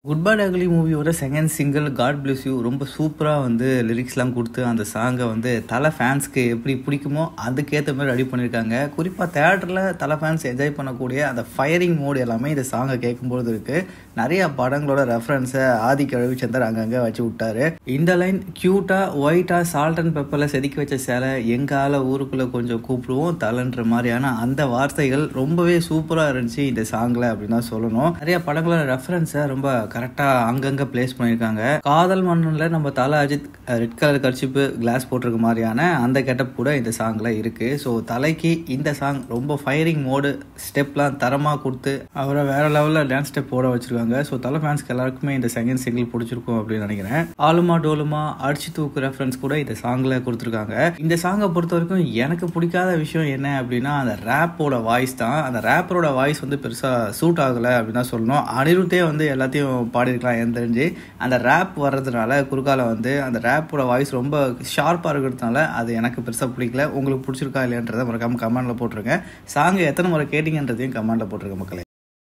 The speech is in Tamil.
குட் பேட் அக்லி மூவியோட second single God bless you ரொம்ப சூப்பராக வந்து லிரிக்ஸ்லாம் கொடுத்து அந்த சாங்கை வந்து தலை ஃபேன்ஸ்க்கு எப்படி பிடிக்குமோ அதுக்கேற்ற மாதிரி ரெடி பண்ணியிருக்காங்க. குறிப்பாக தேட்டரில் தலை ஃபேன்ஸ் என்ஜாய் பண்ணக்கூடிய அந்த ஃபயரிங் மோடு எல்லாமே இந்த சாங்கை கேட்கும்போது இருக்குது. நிறைய படங்களோட ரெஃபரன்ஸை ஆதிக்க ரவிச்சந்தர் அங்கங்கே வச்சு விட்டாரு. இந்த லைன் க்யூட்டாக ஒயிட்டாக சால்ட் அண்ட் பெப்பரில் செதுக்கி வச்ச சேலை எங்கால ஊருக்குள்ளே கொஞ்சம் கூப்பிடுவோம் தலைன்ற மாதிரியான அந்த வார்த்தைகள் ரொம்பவே சூப்பராக இருந்துச்சு இந்த சாங்கில் அப்படின்னு தான் சொல்லணும். நிறைய படங்களோட ரெஃபரன்ஸை ரொம்ப கரெக்டாக அங்கங்கே பிளேஸ் பண்ணியிருக்காங்க. காதல் மன்னனில் நம்ம தலை Ajith red colour kerchief glass போட்டிருக்க மாதிரியான அந்த கெட்டப் கூட இந்த சாங்கில் இருக்குது. ஸோ தலைக்கு இந்த சாங் ரொம்ப ஃபயரிங் மோடு ஸ்டெப்லாம் தரமாக கொடுத்து அவரை வேற லெவலில் டான்ஸ் ஸ்டெப் போட வச்சிருக்காங்க. ஸோ தலை ஃபேன்ஸ்க்கு எல்லாருக்குமே இந்த செகண்ட் சிங்கிள் பிடிச்சிருக்கும் அப்படின்னு நினைக்கிறேன். ஆலுமா டோலுமா அடிச்சு தூக்கு ரெஃபரன்ஸ் கூட இந்த சாங்கில் கொடுத்துருக்காங்க. இந்த சாங்கை பொறுத்த வரைக்கும் எனக்கு பிடிக்காத விஷயம் என்ன அப்படின்னா அந்த ரேப்போட வாய்ஸ் தான். அந்த ரேப்பரோட வாய்ஸ் வந்து பெருசாக சூட் ஆகலை அப்படின்னு தான் சொல்லணும். அனிருத்தே வந்து எல்லாத்தையும் பாடியிருக்கலாம் எனக்கு தெரிஞ்சு. அந்த ரேப் வர்றதுனால குறுக்கால வந்து அந்த ரேப்போட வாய்ஸ் ரொம்ப ஷார்ப்பாக இருக்கிறதுனால அது எனக்கு பெருசாக பிடிக்கல. உங்களுக்கு பிடிச்சிருக்கா இல்லையன்றதை மறக்காமல் கமெண்டில் போட்டுருங்க. சாங் எத்தனை முறை கேட்டிங்கன்றதையும் கமெண்டில் போட்டுருங்க மக்களே.